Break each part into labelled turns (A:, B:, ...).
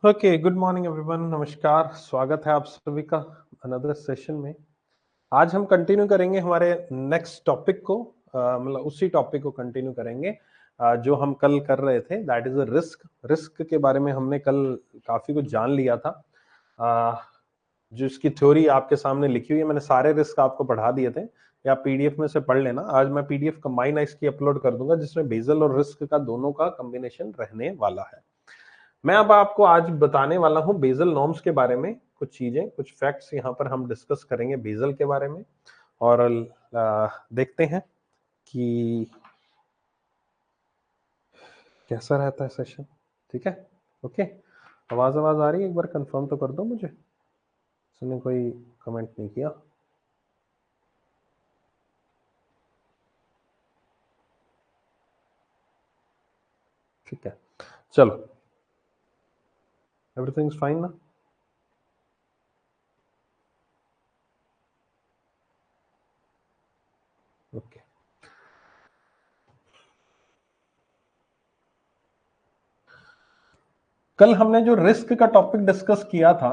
A: Okay, good morning everyone. नमस्कार, स्वागत है आप सभी का अनदर सेशन में। आज हम कंटिन्यू करेंगे हमारे नेक्स्ट टॉपिक को, मतलब उसी टॉपिक को कंटिन्यू करेंगे जो हम कल कर रहे थे, दैट इज रिस्क। रिस्क के बारे में हमने कल काफी कुछ जान लिया था। जो इसकी थ्योरी आपके सामने लिखी हुई है, मैंने सारे रिस्क आपको पढ़ा दिए थे, या पीडीएफ में से पढ़ लेना। आज मैं पीडीएफ कंबाइन इसकी अपलोड कर दूंगा, जिसमें बेसल और रिस्क का दोनों का कॉम्बिनेशन रहने वाला है। मैं अब आपको आज बताने वाला हूं बेसल नॉर्म्स के बारे में, कुछ चीजें, कुछ फैक्ट्स यहां पर हम डिस्कस करेंगे बेसल के बारे में। और देखते हैं कि कैसा रहता है सेशन। ठीक है, ओके। आवाज आवाज आ रही है? एक बार कंफर्म तो कर दो मुझे, उसने कोई कमेंट नहीं किया। ठीक है, चलो, एवरीथिंग इज फाइन ना? ओके। कल हमने जो रिस्क का टॉपिक डिस्कस किया था,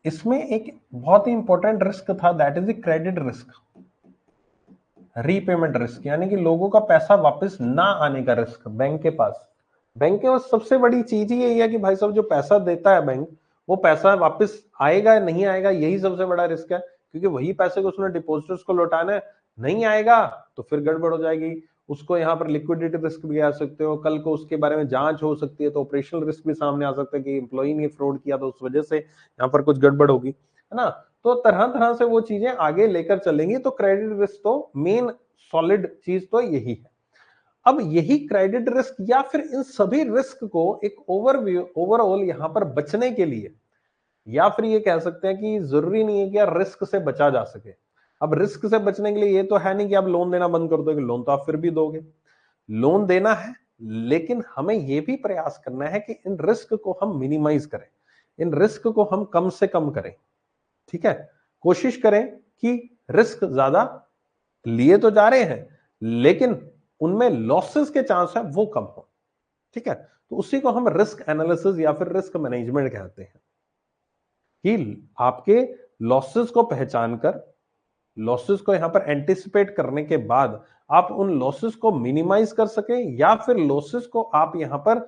A: इसमें एक बहुत ही इंपॉर्टेंट रिस्क था, that is the credit risk, repayment risk, यानी कि लोगों का पैसा वापस ना आने का रिस्क बैंक के पास। बैंक के पास सबसे बड़ी चीज ही यही है कि भाई साहब, जो पैसा देता है बैंक, वो पैसा वापस आएगा या नहीं आएगा, यही सबसे बड़ा रिस्क है। क्योंकि वही पैसे को उसने डिपॉजिटर्स को लौटाना है, नहीं आएगा तो फिर गड़बड़ हो जाएगी। उसको यहाँ पर लिक्विडिटी रिस्क भी आ सकते हो, कल को उसके बारे में जांच हो सकती है, तो ऑपरेशनल रिस्क भी सामने आ सकता है कि एम्प्लॉई ने फ्रॉड किया तो उस वजह से यहाँ पर कुछ गड़बड़ होगी, है ना। तो तरह तरह से वो चीजें आगे लेकर चलेंगी। तो क्रेडिट रिस्क तो मेन सॉलिड चीज तो यही है। अब यही क्रेडिट रिस्क या फिर इन सभी रिस्क को एक ओवरऑल यहां पर बचने के लिए, या फिर ये कह सकते हैं कि जरूरी नहीं है कि यार रिस्क से बचा जा सके। अब रिस्क से बचने के लिए ये तो है नहीं कि आप लोन देना बंद कर दोगे, लोन तो आप फिर भी दोगे, लोन देना है, लेकिन हमें यह भी प्रयास करना है कि इन रिस्क को हम मिनिमाइज करें, इन रिस्क को हम कम से कम करें। ठीक है, कोशिश करें कि रिस्क ज्यादा लिए तो जा रहे हैं, लेकिन उनमें लॉसेस के चांस है वो कम हो। ठीक है, तो उसी को हम रिस्क एनालिसिस या फिर रिस्क मैनेजमेंट कहते हैं, कि आपके लॉसेस को पहचान कर, लॉसेस को यहां पर एंटिसिपेट करने के बाद आप उन लॉसेस को मिनिमाइज कर सकें, या फिर लॉसेस को आप यहां पर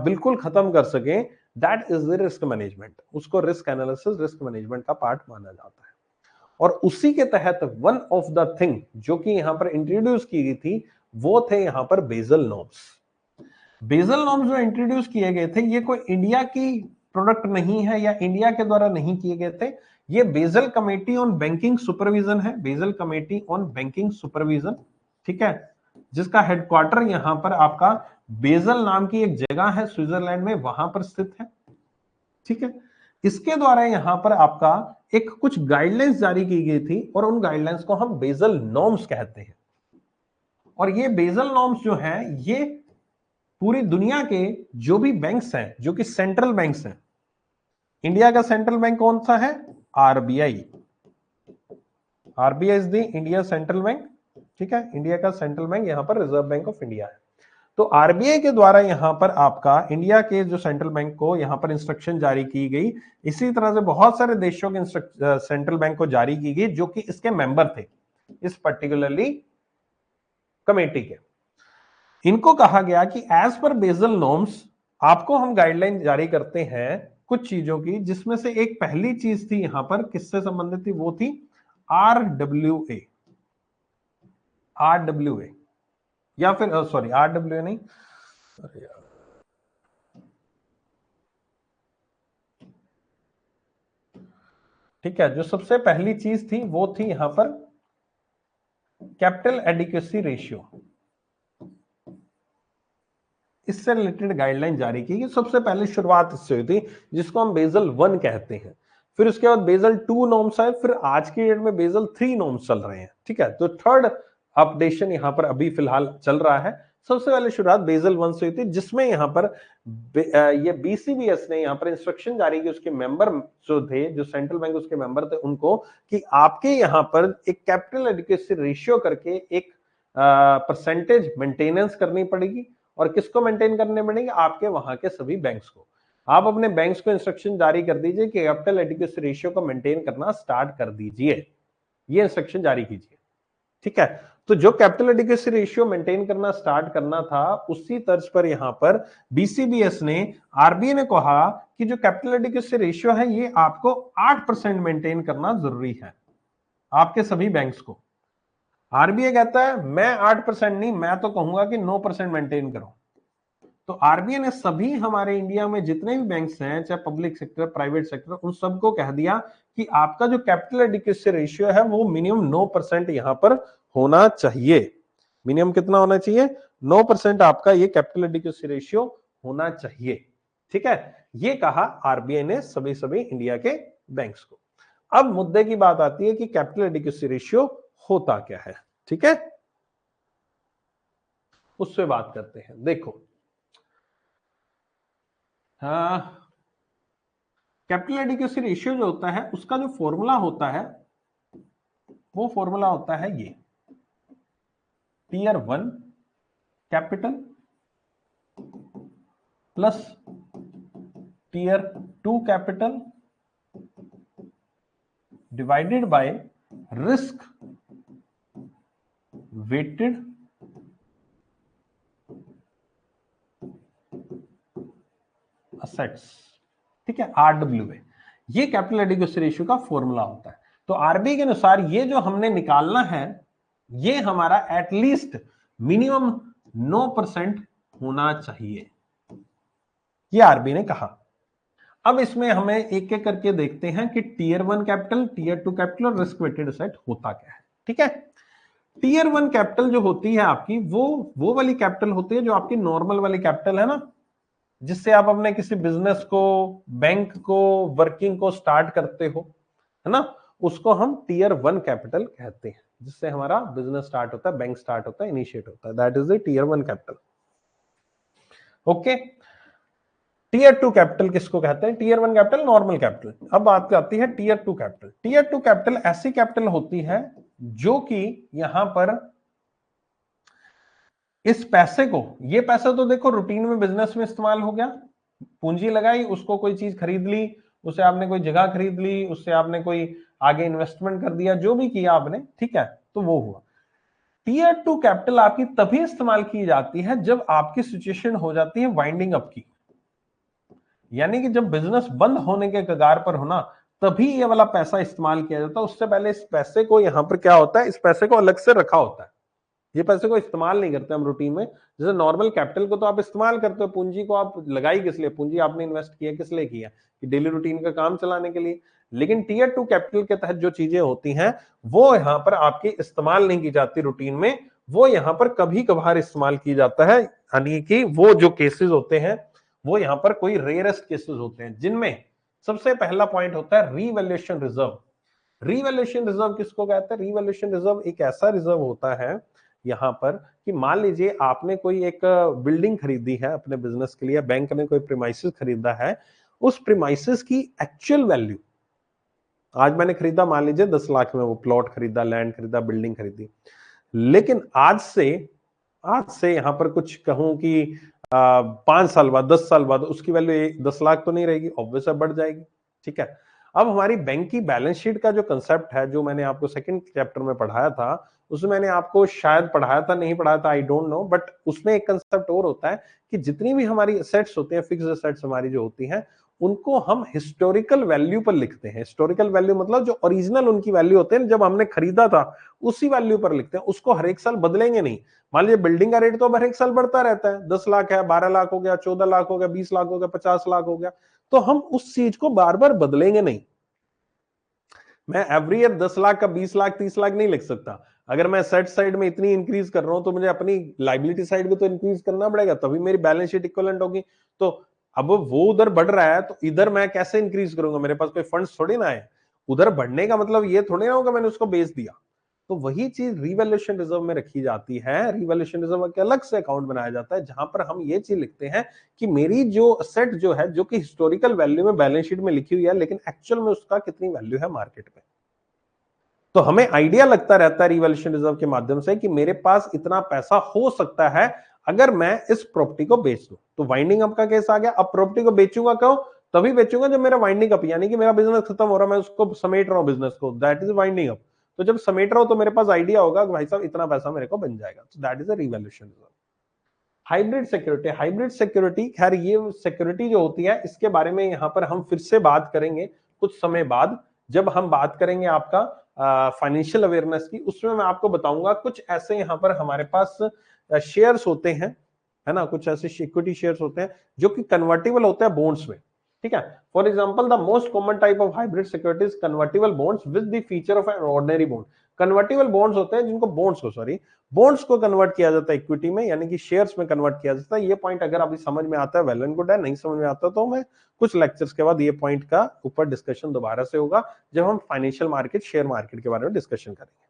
A: बिल्कुल खत्म कर सकें। That is the risk management. उसको रिस्क एनालिसिस, रिस्क मैनेजमेंट का पार्ट माना जाता है। और उसी के तहत वन ऑफ द थिंग जो कि यहां पर इंट्रोड्यूस की गई थी, वो थे यहां पर बेसल नॉर्म्स। बेसल नॉर्म्स जो इंट्रोड्यूस किए गए थे, ये कोई इंडिया की प्रोडक्ट नहीं है या इंडिया के द्वारा नहीं किए गए थे। ये Basel committee on banking supervision है, Basel committee on banking supervision. ठीक है, जिसका हेडक्वार्टर यहां पर आपका बेसल नाम की एक जगह है स्विट्जरलैंड में, वहां पर स्थित है। ठीक है, इसके द्वारा यहां पर आपका एक कुछ गाइडलाइंस जारी की गई थी, और उन गाइडलाइंस को हम बेसल नॉर्म्स कहते हैं। और ये बेसल नॉर्म्स जो हैं, ये पूरी दुनिया के जो भी बैंक्स हैं, जो कि सेंट्रल बैंक्स हैं, इंडिया का सेंट्रल बैंक कौन सा है? RBI. RBI is the India central bank. ठीक है, इंडिया का सेंट्रल बैंक यहां पर रिजर्व बैंक ऑफ इंडिया है। तो आरबीआई के द्वारा यहां पर आपका इंडिया के जो सेंट्रल बैंक को यहां पर इंस्ट्रक्शन जारी की गई। इसी तरह से बहुत सारे देशों के सेंट्रल बैंक को जारी की गई, जो कि इसके मेंबर थे, इस पर्टिकुलरली कमेटी के। इनको कहा गया कि एज पर बेसल नॉर्म्स आपको हम गाइडलाइन जारी करते हैं कुछ चीजों की, जिसमें से एक पहली चीज थी यहां पर किससे संबंधित थी, वो थी आरडब्ल्यूए। आरडब्ल्यूए या फिर सॉरी, आरडब्ल्यूए नहीं, ठीक है, जो सबसे पहली चीज थी वो थी यहां पर कैपिटल एडिक्वेसी रेशियो। इससे रिलेटेड गाइडलाइन जारी की गई। सबसे पहले शुरुआत इससे हुई थी, जिसको हम बेसल 1 कहते हैं। फिर उसके बाद बेसल 2 नॉर्म्स आए, फिर आज की डेट में बेसल 3 नॉर्म्स चल रहे हैं। ठीक है, तो थर्ड अपडेशन यहां पर अभी फिलहाल चल रहा है। सबसे पहले शुरुआत बेसल 1 से हुई थी, जिसमें यहां पर ये बीसीबीएस ने यहां पर इंस्ट्रक्शन जारी की उसके मेंबर जो थे, जो सेंट्रल बैंक उसके मेंबर थे, उनको, कि आपके यहां पर एक कैपिटल एडिक्वेसी रेशियो करके एक परसेंटेज मेंटेनेंस करनी पड़ेगी। और किसको मेंटेन करने पड़ेंगे? आपके वहां के सभी बैंक्स को। आप अपने बैंक्स को इंस्ट्रक्शन जारी कर दीजिए कि कैपिटल एडिक्वेसी रेशियो को मेंटेन करना स्टार्ट कर दीजिए, ये इंस्ट्रक्शन जारी कीजिए, ठीक है। तो जो कैपिटल एडिक्वेसी रेशियो मेंटेन करना स्टार्ट करना था, उसी तर्ज पर यहां पर बीसीबीएस ने, आरबीआई ने कहा कि जो कैपिटल एडिक्वेसी रेशियो है ये आपको 8% मेंटेन करना जरूरी है आपके सभी बैंक्स को। आरबीआई कहता है मैं 8% नहीं, मैं तो कहूंगा कि 9% मेंटेन करो। तो आरबीआई ने सभी हमारे इंडिया में जितने भी बैंक्स हैं, चाहे पब्लिक सेक्टर, प्राइवेट सेक्टर, उन सबको कह दिया कि आपका जो कैपिटल एडिक्वेसी रेशियो है वो मिनिमम 9% यहां पर होना चाहिए। मिनिमम कितना होना चाहिए? 9% आपका ये कैपिटल एडिक्वेसी रेशियो होना चाहिए, ठीक है। ये कहा आरबीआई ने सभी इंडिया के बैंक्स को। अब मुद्दे की बात आती है कि कैपिटल एडिक्वेसी रेशियो होता क्या है, ठीक है, उससे बात करते हैं। देखो, कैपिटल एडिक्वेसी रेशियो जो होता है उसका जो फॉर्मूला होता है वो फॉर्मूला होता है ये, tier 1 capital plus tier 2 capital divided by risk weighted assets, ठीक है, आरडब्ल्यूए। ये कैपिटल एडिक्वेसी रेशियो का फॉर्मूला होता है। तो आरबीआई के अनुसार ये जो हमने निकालना है ये हमारा एटलीस्ट मिनिमम 9% होना चाहिए, ये आरबीआई ने कहा। अब इसमें हमें एक एक करके देखते हैं कि टियर 1 कैपिटल, टियर 2 कैपिटल और रिस्क वेटेड एसेट होता क्या है, ठीक है। टियर 1 कैपिटल जो होती है आपकी, वो वाली कैपिटल होती है जो आपकी नॉर्मल वाली कैपिटल है ना, जिससे आप अपने किसी बिजनेस को, बैंक को, वर्किंग को स्टार्ट करते हो, है ना, उसको हम टियर 1 कैपिटल कहते हैं, जिससे हमारा बिजनेस स्टार्ट होता है, बैंक स्टार्ट होता है, इनिशिएट होता है, that is the tier 1 capital. Okay, tier 2 capital किसको कहते हैं? Tier 1 capital normal capital. अब बात आती है टियर 2 कैपिटल। टियर 2 कैपिटल ऐसी कैपिटल होती है जो कि यहां पर इस पैसे को, ये पैसा तो देखो रूटीन में बिजनेस में इस्तेमाल हो गया, पूंजी लगाई, उसको कोई चीज खरीद ली, उससे आपने कोई जगह खरीद ली, उससे आपने कोई आगे इन्वेस्टमेंट कर दिया, जो भी किया आपने, ठीक है, तो वो हुआ। टियर 2 कैपिटल आपकी तभी इस्तेमाल की जाती है जब आपकी सिचुएशन हो जाती है वाइंडिंग अप की, यानी कि जब बिजनेस बंद होने के कगार पर होना, तभी ये वाला पैसा इस्तेमाल किया जाता है। उससे पहले इस पैसे को यहां पर क्या होता है, इस पैसे को अलग से रखा होता है, ये पैसे को इस्तेमाल नहीं करते हम रूटीन में। जैसे नॉर्मल कैपिटल को तो आप इस्तेमाल करते हो, पूंजी को आप लगाई किस लिए, पूंजी आपने इन्वेस्ट किया किस लिए किया, कि डेली रूटीन का काम चलाने के लिए। लेकिन टियर 2 कैपिटल के तहत जो चीजें होती हैं वो यहां पर आपकी इस्तेमाल नहीं की जाती रूटीन में, वो यहां पर कभी कभार इस्तेमाल की जाता है, यानी कि वो जो केसेस होते हैं वो यहां पर कोई रेयरेस्ट केसेस होते हैं, जिनमें सबसे पहला पॉइंट होता है रीवैल्यूएशन रिजर्व। रीवैल्यूएशन रिजर्व किसको कहते हैं? रीवैल्यूएशन रिजर्व एक ऐसा रिजर्व होता है यहां पर कि मान लीजिए आपने कोई एक बिल्डिंग खरीदी है अपने बिजनेस के लिए, बैंक ने कोई प्रीमाइसेस खरीदा है, उस प्रीमाइसेस की एक्चुअल वैल्यू आज मैंने खरीदा, मान लीजिए 10 लाख में वो प्लॉट खरीदा, लैंड खरीदा, बिल्डिंग खरीदी, लेकिन आज से यहां पर कुछ कहूं कि 5 साल बाद, 10 साल बाद उसकी वैल्यू 10 लाख तो नहीं रहेगी, ऑब्वियस बढ़ जाएगी, ठीक है। अब हमारी बैंक की बैलेंस शीट का जो कंसेप्ट है, जो मैंने आपको सेकंड चैप्टर में पढ़ाया था, उसमें मैंने आपको शायद पढ़ाया था, नहीं पढ़ाया था, आई डोंट नो, बट उसमें एक कंसेप्ट और होता है कि जितनी भी हमारी एसेट्स होती हैं, फिक्स्ड एसेट्स हमारी जो होती हैं, उनको हम हिस्टोरिकल वैल्यू पर लिखते हैं। हिस्टोरिकल वैल्यू मतलब जो ओरिजिनल उनकी वैल्यू होते हैं, जब हमने खरीदा था उसी वैल्यू पर लिखते हैं, उसको हर एक साल बदलेंगे नहीं। मान लीजिए बिल्डिंग का रेट तो हर एक साल बढ़ता रहता है, 10 लाख है, 12 लाख हो गया, 14 लाख हो गया, 20 लाख हो गया, 50 लाख हो गया, तो हम उस चीज को बार बार बदलेंगे नहीं। मैं एवरी ईयर 10 लाख का 20 लाख 30 लाख नहीं लिख सकता। अगर मैं सेट साइड में इतनी इंक्रीज कर रहा हूं तो मुझे अपनी लाइबिलिटी साइड भी तो इंक्रीज करना पड़ेगा, तभी मेरी बैलेंस शीट इक्विवेलेंट होगी। तो अब वो उधर बढ़ रहा है तो इधर मैं कैसे इंक्रीज करूंगा, मेरे पास कोई फंड्स थोड़ी ना है। उधर बढ़ने का मतलब ये थोड़ी ना होगा मैंने उसको बेच दिया। तो वही चीज रिवैल्यूएशन रिजर्व में रखी जाती है। रिवैल्यूएशन रिजर्व के अलग से अकाउंट बनाया जाता है, जहां पर हम ये चीज लिखते हैं कि मेरी जो असेट जो है, जो कि हिस्टोरिकल वैल्यू में बैलेंस शीट में लिखी हुई है, लेकिन एक्चुअल में उसका कितनी वैल्यू है मार्केट में। तो हमें आइडिया लगता रहता है रिवैल्यूएशन रिजर्व के माध्यम से कि मेरे पास इतना पैसा हो सकता है अगर मैं इस प्रॉपर्टी को बेच दूं तो वाइंडिंग अप का केस आ गया। अब प्रॉपर्टी को बेचूंगा क्यों? तभी बेचूंगा जब मेरा वाइंडिंग अप, यानी कि मेरा बिजनेस खत्म हो रहा है, मैं उसको समेट रहा हूं बिजनेस को, दैट इज वाइंडिंग अप। तो जब समेट रहा हूं तो मेरे पास आइडिया होगा कि भाई साहब इतना पैसा मेरे को बन जाएगा, तो that is a revaluation reserve. Hybrid security, hybrid security, खैर ये सिक्योरिटी जो होती है इसके बारे में यहां पर हम फिर से बात करेंगे कुछ समय बाद, जब हम बात करेंगे आपका फाइनेंशियल अवेयरनेस की, उसमें मैं आपको बताऊंगा कुछ ऐसे यहां पर हमारे पास शेयर्स होते हैं, है ना, कुछ ऐसे इक्विटी शेयर्स होते हैं जो कि कन्वर्टेबल होते हैं बॉन्ड्स में, ठीक है। For example the most common type of hybrid securities convertible bonds with the feature of an ordinary bond. Convertible bonds होते हैं जिनको बॉन्ड्स को कन्वर्ट किया जाता है इक्विटी में, यानी कि शेयर्स में कन्वर्ट किया जाता है। ये पॉइंट अगर अभी समझ में आता है वेल एंड गुड है, नहीं समझ में आता तो मैं कुछ लेक्चर्स के बाद ये पॉइंट का ऊपर डिस्कशन दोबारा से होगा जब हम फाइनेंशियल मार्केट, शेयर मार्केट के बारे में डिस्कशन करेंगे।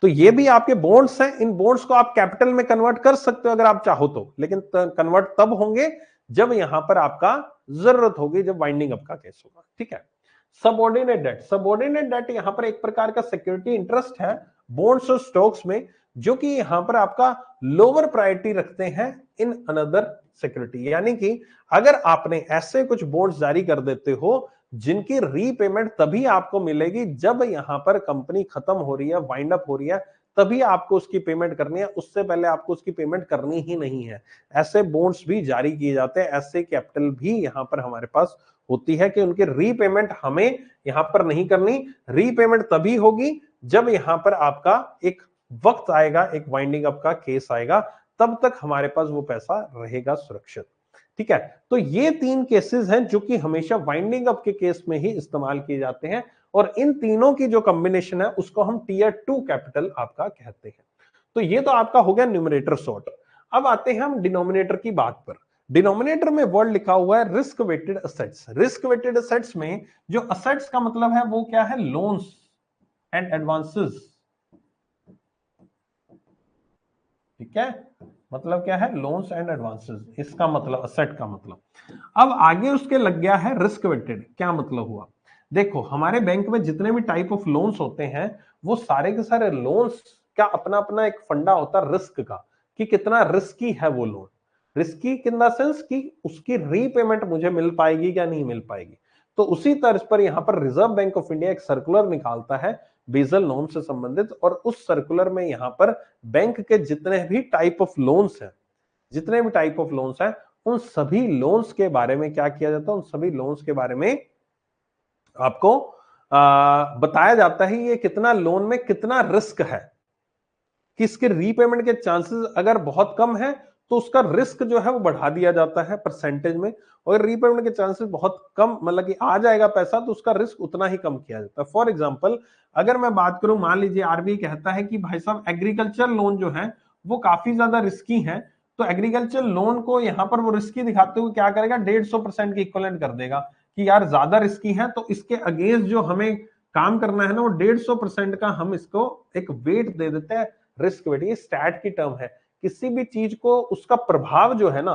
A: तो ये भी आपके बॉन्ड्स हैं, इन बॉन्ड्स को आप कैपिटल में कन्वर्ट कर सकते हो अगर आप चाहो तो, लेकिन कन्वर्ट तब होंगे जब यहां पर आपका जरूरत होगी, जब वाइंडिंग अप का केस होगा, ठीक है। सबऑर्डिनेट डेट, सबऑर्डिनेट डेट यहां पर एक प्रकार का सिक्योरिटी इंटरेस्ट है बॉन्ड्स और स्टॉक्स में, जो कि यहां पर आपका लोअर प्रायोरिटी रखते हैं इन अनदर सिक्योरिटी। यानी कि अगर आपने ऐसे कुछ बॉन्ड्स जारी कर देते हो जिनकी रीपेमेंट तभी आपको मिलेगी जब यहां पर कंपनी खत्म हो रही है, वाइंड अप हो रही है, तभी आपको उसकी पेमेंट करनी है, उससे पहले आपको उसकी पेमेंट करनी ही नहीं है। ऐसे बॉन्ड्स भी जारी किए जाते हैं, ऐसे कैपिटल भी यहां पर हमारे पास होती है कि उनकी रीपेमेंट हमें यहां पर नहीं करनी। रीपेमेंट तभी होगी जब यहां पर आपका एक वक्त आएगा, एक वाइंडिंग अप का केस आएगा, तब तक हमारे पास वो पैसा रहेगा सुरक्षित, ठीक है। तो ये 3 केसेस हैं जो कि हमेशा वाइंडिंग अप के केस में ही इस्तेमाल किए जाते हैं, और इन तीनों की जो कॉम्बिनेशन है उसको हम टीयर 2 कैपिटल आपका कहते हैं। तो ये तो आपका हो गया न्यूमरेटर सॉर्ट। अब आते हैं हम डिनोमिनेटर की बात पर। डिनोमिनेटर में वर्ड लिखा हुआ है risk weighted assets. Risk weighted assets में जो असेट्स का मतलब है वो क्या है? लोन्स एंड एडवांसेस, ठीक है। मतलब क्या है? लोन्स एंड एडवांसेस, इसका मतलब असेट का मतलब। अब आगे उसके लग गया है रिस्क वेटेड। क्या मतलब हुआ? देखो हमारे बैंक में जितने भी टाइप ऑफ लोन्स होते हैं वो सारे के सारे लोन्स का अपना अपना एक फंडा होता है रिस्क का, कि कितना रिस्की है वो loan. Risky in the sense कि उसकी रीपेमेंट मुझे मिल पाएगी या नहीं मिल पाएगी। तो उसी तर्ज पर यहां पर रिजर्व बैंक ऑफ इंडिया एक सर्कुलर निकालता है बेसल नॉर्म से संबंधित, और उस सर्कुलर में यहां पर बैंक के जितने भी टाइप ऑफ लोन्स हैं, जितने भी टाइप ऑफ लोन्स हैं, उन सभी लोन्स के बारे में क्या किया जाता है? उन सभी लोन्स के बारे में आपको बताया जाता है ये कितना लोन में कितना रिस्क है, कि इसके रीपेमेंट के चांसेस अगर बहुत कम है तो उसका रिस्क जो है वो बढ़ा दिया जाता है परसेंटेज में, और रीपेमेंट के चांसेस बहुत कम, मतलब कि आ जाएगा पैसा, तो उसका रिस्क उतना ही कम किया जाता है। फॉर एग्जांपल अगर मैं बात करूं, मान लीजिए आरबीआई कहता है कि भाई साहब एग्रीकल्चर लोन जो है वो काफी ज्यादा रिस्की है, तो एग्रीकल्चर लोन को यहां पर वो रिस्की दिखाते हुए क्या करेगा? 150% की इक्विवेलेंट कर देगा कि यार ज्यादा रिस्की है, तो इसके अगेंस्ट जो हमें काम करना है ना वो 150% का हम इसको एक वेट दे देते हैं, रिस्क वेट। ये स्टैट की टर्म है। किसी भी चीज को उसका प्रभाव जो है ना,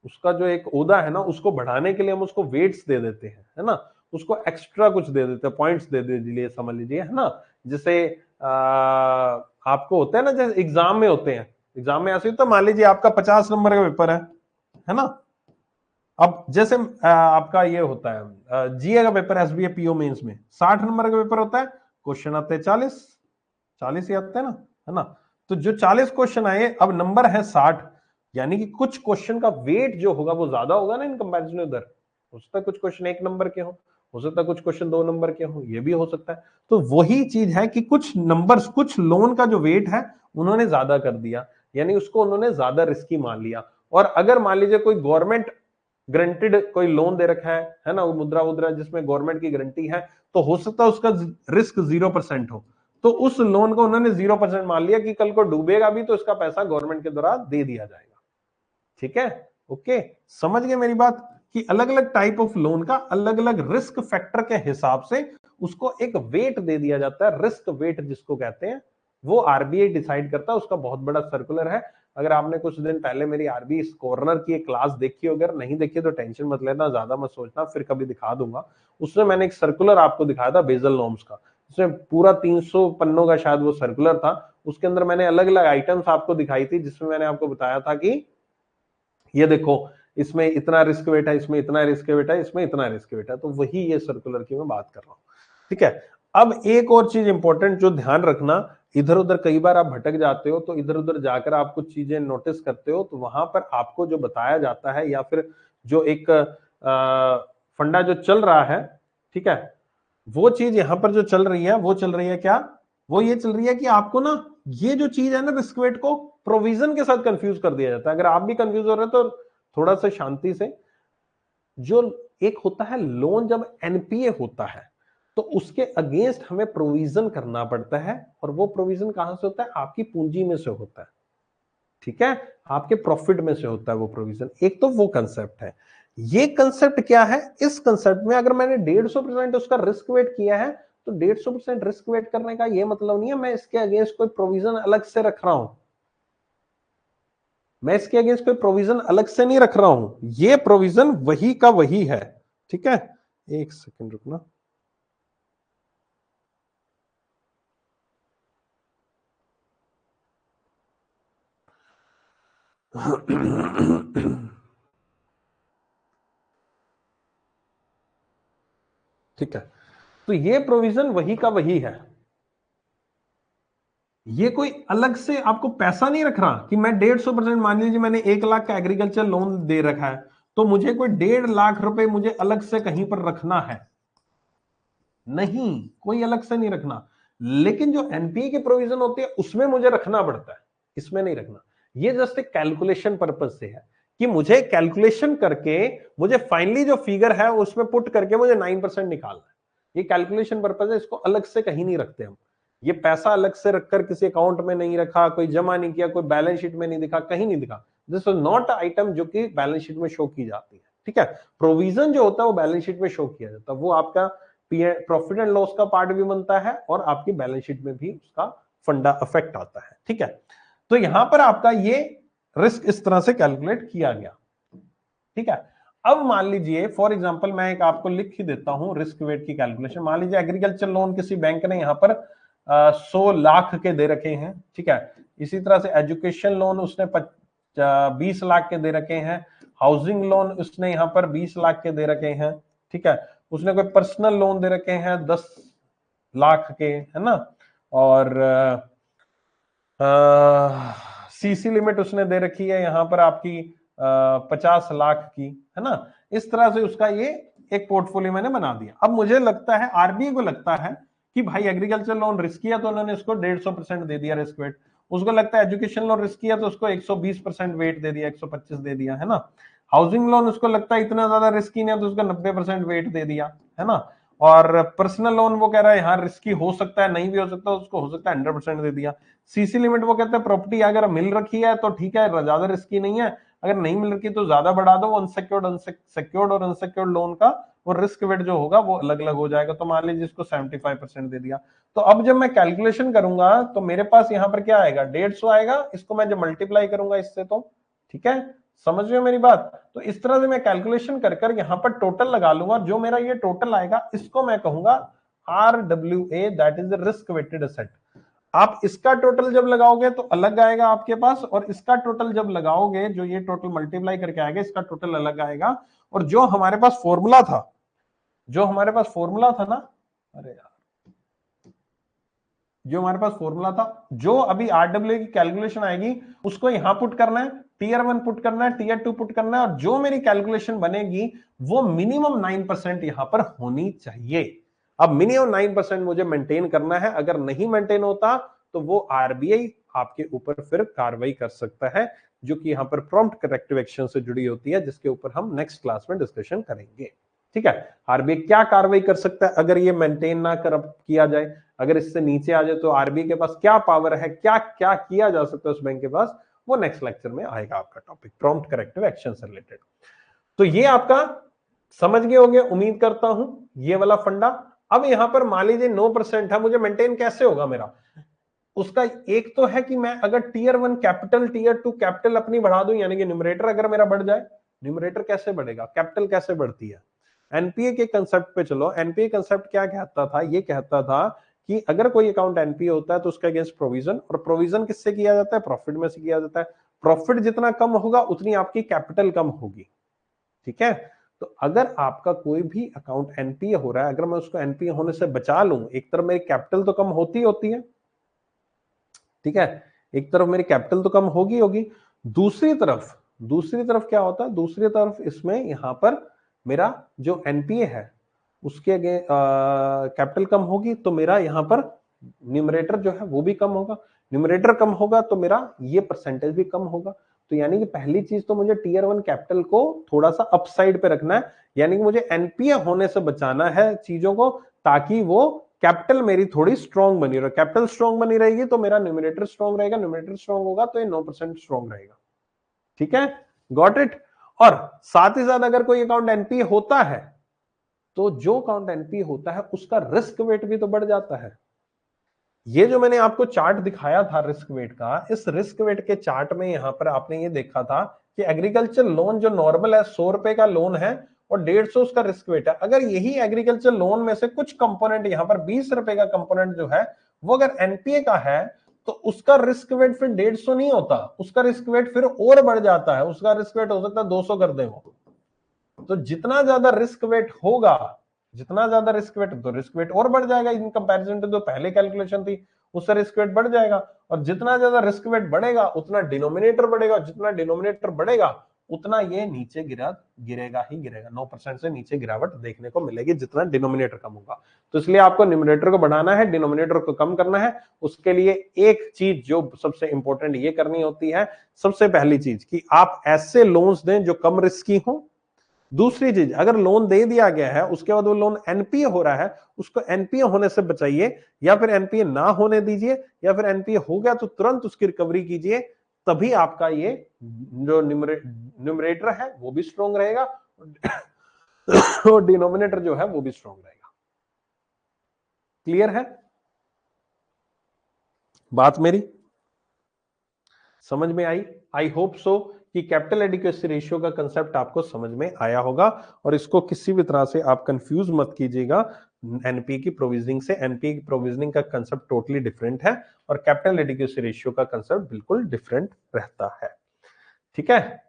A: उसका जो एक ओदा है ना, उसको बढ़ाने के लिए हम उसको वेट्स दे देते हैं, है ना, उसको एक्स्ट्रा कुछ दे देते हैं, पॉइंट्स दे दीजिए, समझ लीजिए, है ना। जैसे आपको होता है ना, जैसे एग्जाम में होते हैं, एग्जाम में ऐसे होता है, मान लीजिए आपका 50 नंबर का पेपर है ना। अब जैसे आपका ये होता है जीए का पेपर, एसबीए पीओ मेंस में 60 नंबर का पेपर होता है, क्वेश्चन आते हैं 40 ही आते हैं ना, है ना। तो जो 40 क्वेश्चन आए, अब नंबर है 60, यानी कि कुछ क्वेश्चन का वेट जो होगा वो ज्यादा होगा ना इन कंपैरिजन। उधर हो सकता है कुछ क्वेश्चन 1 नंबर के हो सकता है कुछ क्वेश्चन 2 नंबर के हो, ये भी हो सकता है। तो वही चीज है कि कुछ नंबर्स, कुछ लोन का जो वेट है उन्होंने ज्यादा कर दिया, यानी उसको उन्होंने ज्यादा रिस्की मान लिया। और अगर मान लीजिए कोई गवर्नमेंट ग्रंटेड कोई लोन दे रखा है ना, मुद्रा उद्रा जिसमें गवर्नमेंट की गारंटी है, तो हो सकता है उसका रिस्क 0% हो, तो उस लोन को उन्होंने 0% मान लिया कि कल को डूबेगा भी तो इसका पैसा गवर्नमेंट के द्वारा दे दिया जाएगा, ठीक है। ओके, समझ गए मेरी बात, कि अलग अलग टाइप ऑफ लोन का अलग अलग रिस्क फैक्टर के हिसाब से उसको एक वेट दे दिया जाता है, रिस्क वेट जिसको कहते हैं, वो आरबीआई डिसाइड करता है। उसका बहुत बड़ा सर्कुलर है। अगर आपने कुछ दिन पहले मेरी आरबीआई कॉर्नर की एक क्लास देखी, अगर नहीं देखी तो टेंशन मत लेना, ज्यादा मत सोचना, फिर कभी दिखा दूंगा। उसमें मैंने एक सर्कुलर आपको दिखाया था बेसल नॉर्म्स का, उसमें पूरा 300 पन्नों का शायद वो सर्कुलर था, उसके अंदर मैंने अलग अलग आइटम्स आपको दिखाई थी, जिसमें मैंने आपको बताया था कि ये देखो इसमें इतना रिस्क वेट है, इसमें इतना रिस्क वेट है, इसमें इतना रिस्क वेट है। तो वही ये सर्कुलर की मैं बात कर रहा हूं, ठीक है। अब एक और चीज इंपॉर्टेंट जो ध्यान रखना, इधर उधर कई बार आप भटक जाते हो, तो इधर उधर जाकर आप कुछ चीजें नोटिस करते हो, तो वहां पर आपको जो बताया जाता है या फिर जो एक फंडा जो चल रहा है, ठीक है, वो चीज यहां पर जो चल रही है, वो चल रही है क्या, वो ये चल रही है कि आपको ना ये जो चीज है ना रिस्क वेट को प्रोविजन के साथ कंफ्यूज कर दिया जाता है। अगर आप भी कंफ्यूज हो रहे हो तो थोड़ा सा शांति से, जो एक होता है लोन, जब एनपीए होता है तो उसके अगेंस्ट हमें प्रोविजन करना पड़ता है, और वो प्रोविजन कहां से होता है, आपकी पूंजी में से होता है, ठीक है, आपके प्रॉफिट में से होता है वो प्रोविजन। एक तो वो कंसेप्ट है। ये कंसेप्ट क्या है, इस कंसेप्ट में अगर मैंने 150% उसका रिस्क वेट किया है, तो 150% रिस्क वेट करने का ये मतलब नहीं है मैं इसके अगेंस्ट कोई प्रोविजन अलग से रख रहा हूं, मैं इसके अगेंस्ट कोई प्रोविजन अलग से नहीं रख रहा हूं, ये प्रोविजन वही का वही है, ठीक है। एक सेकंड रुकना। ठीक है, तो ये प्रोविजन वही का वही है, ये कोई अलग से आपको पैसा नहीं रख रहा कि मैं 150%, मान लीजिए मैंने 1 लाख का एग्रीकल्चर लोन दे रखा है, तो मुझे कोई 1.5 लाख रुपए मुझे अलग से कहीं पर रखना है, नहीं, कोई अलग से नहीं रखना। लेकिन जो एनपीए की प्रोविजन होती है उसमें मुझे रखना पड़ता है, इसमें नहीं रखना। ये जस्ट एक कैलकुलेशन पर्पज से है कि मुझे कैलकुलेशन करके मुझे फाइनली जो फिगर है उसमें पुट करके मुझे 9% निकालना है, ये कैलकुलेशन पर्पज है, इसको अलग से कहीं नहीं रखते हम। ये पैसा अलग से रखकर किसी अकाउंट में नहीं रखा, कोई जमा नहीं किया, कोई बैलेंस शीट में नहीं दिखा, कहीं नहीं दिखा। दिस इज नॉट आइटम जो कि बैलेंस शीट में शो की जाती है, ठीक है। प्रोविजन जो होता है वो बैलेंस शीट में शो किया जाता है, वो आपका प्रॉफिट एंड लॉस का पार्ट भी बनता है और आपकी बैलेंस शीट में भी उसका फंडा अफेक्ट आता है, ठीक है। तो यहां पर आपका ये रिस्क इस तरह से कैलकुलेट किया गया, ठीक है। अब मान लीजिए फॉर एग्जांपल मैं एक आपको लिख ही देता हूं रिस्क वेट की कैलकुलेशन। मान लीजिए एग्रीकल्चर लोन किसी बैंक ने यहां पर 100 लाख के दे रखे हैं, ठीक है। इसी तरह से एजुकेशन लोन उसने 20 लाख के दे रखे हैं, हाउसिंग लोन उसने यहां पर 20 लाख के दे रखे हैं, ठीक है। उसने कोई पर्सनल लोन दे रखे हैं 10 लाख के, है ना। और सीसी लिमिट उसने दे रखी है यहां पर आपकी 50 लाख की, है ना। इस तरह से उसका ये एक पोर्टफोलियो मैंने बना दिया। अब मुझे लगता है, आरबीआई को लगता है कि भाई एग्रीकल्चर लोन रिस्की है तो उन्होंने इसको 150% दे दिया रिस्क वेट। उसको लगता है एजुकेशन लोन रिस्की है तो उसको 120% वेट दे दिया, 125 दे दिया, है ना। हाउसिंग लोन उसको लगता है इतना ज्यादा रिस्की नहीं है तो उसको 90% वेट दे दिया, है ना। और पर्सनल लोन वो कह रहा है यहाँ रिस्की हो सकता है, नहीं भी हो सकता, उसको हो सकता है 100% दे दिया। सीसी लिमिट वो कहते हैं प्रॉपर्टी अगर मिल रखी है तो ठीक है, ज्यादा रिस्की नहीं है, अगर नहीं मिल रखी तो ज्यादा बढ़ा दो। अनसिक्योर्ड सिक्योर्ड और अनसिक्योर्ड लोन का वो रिस्क वेट जो होगा वो अलग अलग हो जाएगा। तो मान लीजिए इसको 75% दे दिया। तो अब जब मैं कैलकुलेशन करूंगा तो मेरे पास यहाँ पर क्या आएगा, 150 आएगा। इसको मैं जब मल्टीप्लाई करूंगा इससे, तो ठीक है, समझ रहे हो मेरी बात। तो इस तरह से मैं कैलकुलेशन कर कर यहाँ पर टोटल लगा लूंगा, जो मेरा ये टोटल आएगा इसको मैं कहूंगा RWA, that is risk weighted asset. आप इसका टोटल जब लगाओगे तो अलग आएगा आपके पास, और इसका टोटल जब लगाओगे, जो ये टोटल मल्टीप्लाई करके आएगा, इसका टोटल अलग आएगा। और जो हमारे पास फॉर्मूला था, जो हमारे पास फॉर्मूला था ना, अरे यार, जो हमारे पास फॉर्मूला था, जो अभी आरडब्ल्यू की कैलकुलेशन आएगी उसको यहां पुट करना है, टीयर 1 पुट करना है, टीयर 2 पुट करना है, और जो मेरी कैलकुलेशन बनेगी वो मिनिमम 9% यहां पर होनी चाहिए। अब मिनिमम 9% मुझे मेंटेन करना है, अगर नहीं मेंटेन होता तो वो आरबीआई आपके ऊपर फिर कार्रवाई कर सकता है, जो कि यहां पर प्रॉम्प्ट करेक्टिव एक्शन से जुड़ी होती है, जिसके ऊपर हम नेक्स्ट क्लास में डिस्कशन करेंगे, ठीक है। आरबीआई क्या कार्रवाई कर सकता है अगर ये मेंटेन ना कर किया जाए, अगर इससे नीचे आ जाए तो आरबीआई के पास क्या पावर है, क्या क्या किया जा सकता है उस बैंक के पास, वो नेक्स्ट लेक्चर में आएगा आपका टॉपिक प्रॉम्प्ट करेक्टिव एक्शन से रिलेटेड। तो ये आपका समझ गए होंगे, उम्मीद करता हूं, ये वाला फंडा। अब यहां पर मान लीजिए 9% है, मुझे मेंटेन कैसे होगा मेरा, उसका एक तो है कि मैं अगर टीयर 1 कैपिटल, टीयर 2 कैपिटल अपनी बढ़ा दूं, यानी कि न्यूमरेटर अगर मेरा बढ़ जाए। न्यूमरेटर कैसे बढ़ेगा, कैपिटल कैसे बढ़ती है, एनपीए के कंसेप्ट पे चलो। एनपीए कंसेप्ट क्या कहता था, ये कहता था कि अगर कोई अकाउंट एनपीए होता है तो उसके अगेंस्ट प्रोविजन, और प्रोविजन किससे किया जाता है? प्रॉफिट में से किया जाता है। प्रॉफिट जितना कम होगा उतनी आपकी कैपिटल कम होगी, ठीक है। तो अगर आपका कोई भी अकाउंट एनपीए हो रहा है, अगर मैं उसको एनपीए होने से बचा लूं, एक तरफ मेरी कैपिटल तो कम होती है, ठीक है, एक तरफ मेरी कैपिटल तो कम होगी, दूसरी तरफ क्या होता है? दूसरी तरफ इसमें यहां पर मेरा जो एनपीए है उसके आगे कैपिटल कम होगी, तो मेरा यहां पर न्यूमरेटर जो है वो भी कम होगा। न्यूमरेटर कम होगा तो मेरा ये परसेंटेज भी कम होगा। तो यानी कि पहली चीज तो मुझे टीयर 1 कैपिटल को थोड़ा सा अपसाइड पे रखना है, यानी कि मुझे एनपीए होने से बचाना है चीजों को, ताकि वो कैपिटल मेरी थोड़ी स्ट्रांग बनी रहे। कैपिटल स्ट्रांग बनी रहेगी तो मेरा न्यूमरेटर स्ट्रांग रहेगा, न्यूमरेटर स्ट्रांग होगा तो ये 9% स्ट्रांग रहेगा, ठीक है, गॉट इट। और साथ ही साथ अगर कोई अकाउंट एनपीए होता है तो जो अकाउंट एनपीए होता है उसका रिस्क वेट भी तो बढ़ जाता है। ये जो मैंने आपको चार्ट दिखाया था रिस्क वेट का, इस रिस्क वेट के चार्ट में यहां पर आपने ये देखा था कि एग्रीकल्चर लोन जो नॉर्मल है 100 रुपए का लोन है और 150 उसका रिस्क वेट है। अगर यही एग्रीकल्चर लोन में से कुछ कंपोनेंट यहां पर 20 रुपए का कंपोनेंट जो है वो अगर एनपीए का है तो उसका रिस्क वेट फिर 150 नहीं होता, उसका रिस्क वेट फिर और बढ़ जाता है, उसका रिस्क वेट हो सकता है 200 कर दे वो। तो जितना ज्यादा रिस्क वेट होगा, जितना ज्यादा रिस्क वेट, तो रिस्क वेट और बढ़ जाएगा इन कंपैरिजन टू जो पहले कैलकुलेशन थी, उससे रिस्क वेट बढ़ जाएगा। और जितना ज्यादा रिस्क वेट बढ़ेगा उतना डिनोमिनेटर बढ़ेगा, जितना डिनोमिनेटर बढ़ेगा उतना ये नीचे गिरेगा ही गिरेगा। 9% से नीचे गिरावट देखने को मिलेगी जितना डिनोमिनेटर कम होगा। तो इसलिए आपको न्यूमरेटर को बढ़ाना है, डिनोमिनेटर को कम करना है। उसके लिए एक चीज जो सबसे इंपॉर्टेंट ये करनी होती है, सबसे पहली चीज कि आप ऐसे लोन्स दें जो कम रिस्की हो। दूसरी चीज, अगर लोन दे दिया गया है उसके बाद वो लोन एनपीए हो रहा है, उसको एनपीए होने से बचाइए, या फिर एनपीए ना होने दीजिए, या फिर एनपीए हो गया तो तुरंत उसकी रिकवरी कीजिए। तभी आपका ये जो न्यूमरेटर है वो भी स्ट्रांग रहेगा और डिनोमिनेटर जो है वो भी स्ट्रांग रहेगा। क्लियर है बात मेरी? समझ में आई? आई होप सो कि कैपिटल एडिक्वेसी रेशियो का कंसेप्ट आपको समझ में आया होगा, और इसको किसी भी तरह से आप कंफ्यूज मत कीजिएगा एनपीए की प्रोविजनिंग से। एनपीए की प्रोविजनिंग का कंसेप्ट टोटली डिफरेंट है और कैपिटल एडिक्वेसी रेशियो का कंसेप्ट बिल्कुल डिफरेंट रहता है, ठीक है।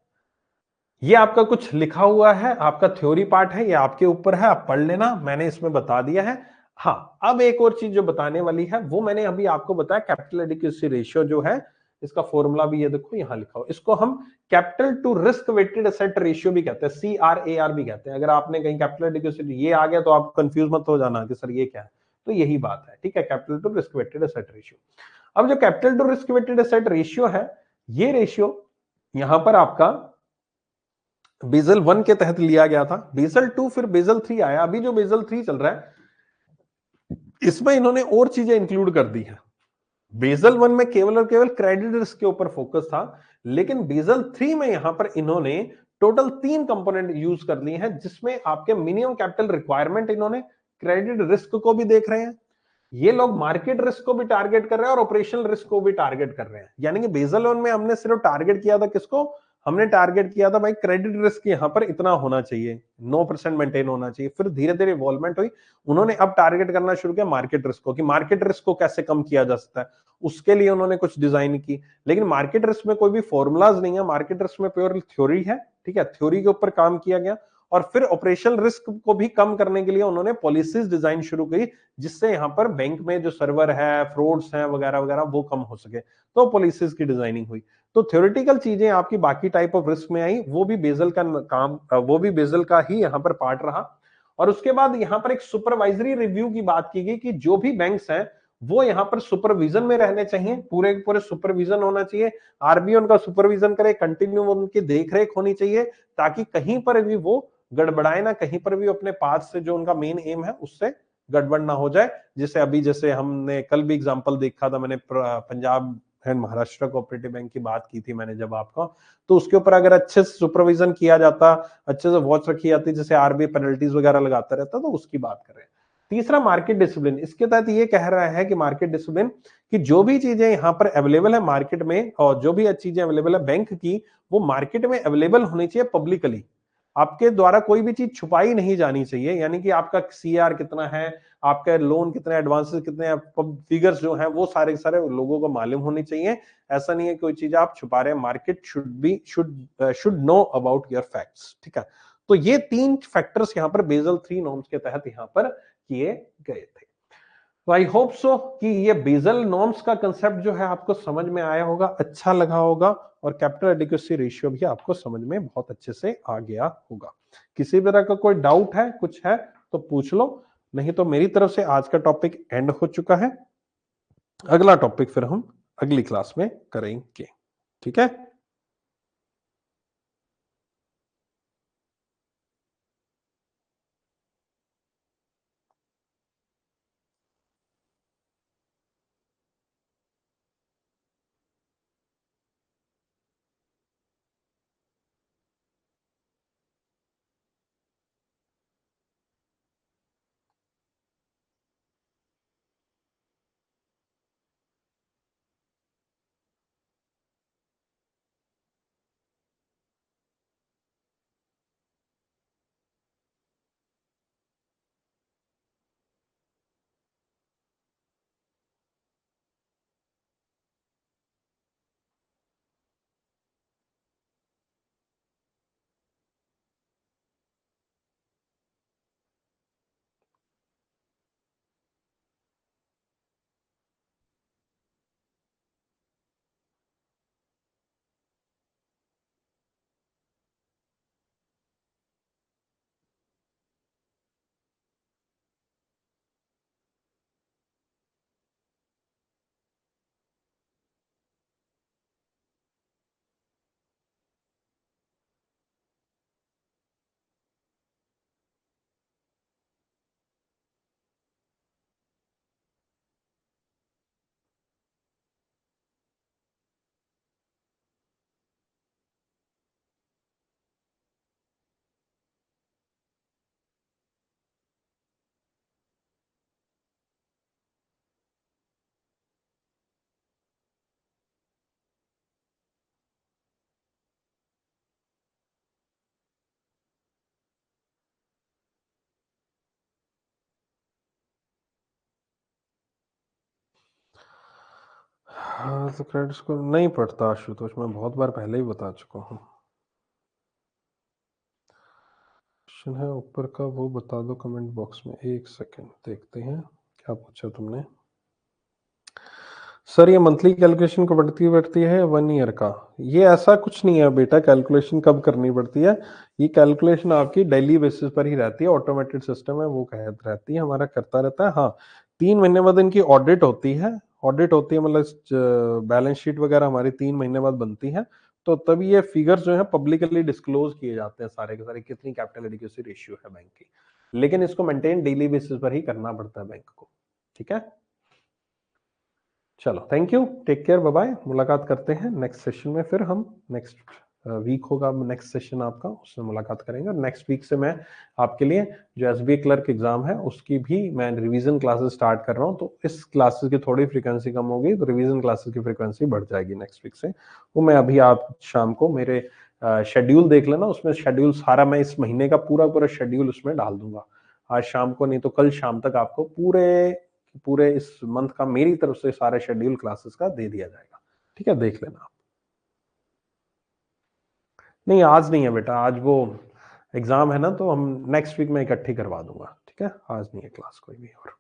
A: ये आपका कुछ लिखा हुआ है, आपका थ्योरी पार्ट है, ये आपके ऊपर है, आप पढ़ लेना, मैंने इसमें बता दिया है। हाँ, अब एक और चीज जो बताने वाली है वो मैंने अभी आपको बताया, कैपिटल एडिक्वेसी रेशियो जो है इसका फॉर्मूला भी ये देखो यहां लिखा हो, इसको हम capital to risk weighted asset ratio भी कहते हैं, CRAR भी कहते हैं। अगर आपने कहीं कैपिटल एडिक्वेसी ये आ गया तो आप कंफ्यूज मत हो जाना कि सर ये क्या है, तो यही बात है, ठीक है, capital to risk weighted asset ratio. अब जो capital to risk weighted asset ratio है, ये रेशियो यहां पर आपका बेजल 1 के तहत लिया गया था, बेजल 2 फिर बेजल 3 आया। अभी जो बेजल 3 चल रहा है इसमें इन्होंने और चीजें इंक्लूड कर दी है। बेजल 1 में केवल और केवल क्रेडिट रिस्क के ऊपर फोकस था, लेकिन बेजल 3 में यहां पर इन्होंने टोटल 3 कंपोनेंट यूज कर लिए हैं, जिसमें आपके मिनिमम कैपिटल रिक्वायरमेंट, इन्होंने क्रेडिट रिस्क को भी देख रहे हैं, ये लोग मार्केट रिस्क को भी टारगेट कर रहे हैं और ऑपरेशनल रिस्क को भी टारगेट कर रहे हैं। यानी कि बेजल 1 में हमने सिर्फ टारगेट किया था किसको? हमने टारगेट किया था भाई क्रेडिट रिस्क यहां पर इतना होना चाहिए, 9% मेंटेन होना चाहिए। फिर धीरे धीरे इवॉल्वमेंट हुई, उन्होंने अब टारगेट करना शुरू किया मार्केट रिस्क को, कि मार्केट रिस्क को कैसे कम किया जा सकता है, उसके लिए उन्होंने कुछ डिजाइन की। लेकिन मार्केट रिस्क में कोई भी फॉर्मूलाज नहीं है, मार्केट रिस्क में प्योर थ्योरी है, ठीक है, थ्योरी के ऊपर काम किया गया। और फिर ऑपरेशनल रिस्क को भी कम करने के लिए उन्होंने पॉलिसीज डिजाइन शुरू की, जिससे यहां पर बैंक में जो सर्वर है, फ्रॉड्स हैं वगैरह वगैरह वो कम हो सके, तो पॉलिसीज की डिजाइनिंग हुई। तो थ्योरेटिकल चीजें आपकी बाकी टाइप ऑफ रिस्क में आई, वो भी बेजल का काम, वो भी बेजल का ही यहां पर पार्ट रहा। और उसके बाद यहां पर एक सुपरवाइजरी रिव्यू की बात की गई कि जो भी बैंक्स हैं वो यहां पर सुपरविजन में रहने चाहिए, पूरे पूरे सुपरविजन होना चाहिए, आरबीआई उनका सुपरविजन करे, कंटिन्यू उनकी देखरेख होनी चाहिए, ताकि कहीं पर भी वो गड़बड़ाए ना, कहीं पर भी अपने पाथ से जो उनका मेन एम है उससे गड़बड़ ना हो जाए। जैसे अभी जैसे हमने कल भी एग्जांपल देखा था, मैंने Punjab and Maharashtra cooperative bank की बात की थी मैंने जब आपको, तो उसके ऊपर अगर अच्छे से सुपरविजन किया जाता, अच्छे से वॉच रखी जाती, जैसे आरबीआई पेनल्टीज वगैरह लगाता रहता, तो उसकी बात कर रहे हैं। तीसरा मार्केट डिसिप्लिन, इसके तहत ये कह रहा है कि मार्केट डिसिप्लिन कि जो भी चीजें यहां पर अवेलेबल है मार्केट में, और जो भी चीजें अवेलेबल है बैंक की, वो मार्केट में अवेलेबल होनी चाहिए पब्लिकली, आपके द्वारा कोई भी चीज छुपाई नहीं जानी चाहिए। यानी कि आपका सीआर कितना है, आपके लोन कितने, एडवांसेस कितने, फिगर्स जो हैं वो सारे सारे लोगों को मालूम होनी चाहिए। ऐसा नहीं है कोई चीज आप छुपा रहे हैं, market should know about your facts, ठीक है। तो ये 3 फैक्टर्स यहाँ पर बेसल 3 नॉर्म्स के तहत यहाँ पर किए गए थे। तो आई होप सो कि ये बेसल नॉर्म्स का कंसेप्ट जो है आपको समझ में आया होगा, अच्छा लगा होगा, और कैपिटल एडिक्वेसी रेशियो भी आपको समझ में बहुत अच्छे से आ गया होगा। किसी तरह का कोई डाउट है, कुछ है तो पूछ लो, नहीं तो मेरी तरफ से आज का टॉपिक एंड हो चुका है। अगला टॉपिक फिर हम अगली क्लास में करेंगे, ठीक है। हाँ, तो क्रेडिट स्कोर नहीं पढ़ता आशुतोष, मैं बहुत बार पहले ही बता चुका हूँ। क्वेश्चन है ऊपर का, वो बता दो कमेंट बॉक्स में। एक सेकंड देखते हैं क्या पूछा तुमने। सर ये मंथली कैलकुलेशन को बढ़ती है 1 ईयर का? ये ऐसा कुछ नहीं है बेटा, कैलकुलेशन कब करनी पड़ती है, ये कैलकुलेशन आपकी डेली बेसिस पर ही रहती है, ऑटोमेटेड सिस्टम है, वो कह रहती है, हमारा करता रहता है। हाँ, 3 महीने बाद इनकी ऑडिट होती है, ऑडिट होती है मतलब बैलेंस शीट वगैरह हमारी 3 महीने बाद बनती है, तो तभी ये फिगर्स जो है पब्लिकली डिस्क्लोज किए जाते हैं सारे के सारे, कितनी कैपिटल एडिक्वेसी रेशियो है बैंक की। लेकिन इसको मेंटेन डेली बेसिस पर ही करना पड़ता है बैंक को, ठीक है। चलो, thank you, take care, bye bye. मुलाकात करते हैं नेक्स्ट सेशन में, फिर हम नेक्स्ट वीक होगा नेक्स्ट सेशन आपका, उसमें मुलाकात करेंगे। और नेक्स्ट वीक से मैं आपके लिए जो एसबीआई क्लर्क एग्जाम है उसकी भी मैं रिवीजन क्लासेस स्टार्ट कर रहा हूँ, तो इस क्लासेस की थोड़ी फ्रीक्वेंसी कम होगी, तो रिवीजन क्लासेस की फ्रीक्वेंसी बढ़ जाएगी नेक्स्ट वीक से। वो मैं अभी, आप शाम को मेरे शेड्यूल देख लेना, उसमें शेड्यूल सारा मैं इस महीने का पूरा पूरा शेड्यूल उसमें डाल दूंगा आज शाम को, नहीं तो कल शाम तक आपको पूरे पूरे इस मंथ का मेरी तरफ से सारे शेड्यूल क्लासेस का दे दिया जाएगा, ठीक है, देख लेना आप। नहीं आज नहीं है बेटा, आज वो एग्जाम है ना, तो हम नेक्स्ट वीक में इकट्ठी करवा दूंगा, ठीक है, आज नहीं है क्लास कोई भी और।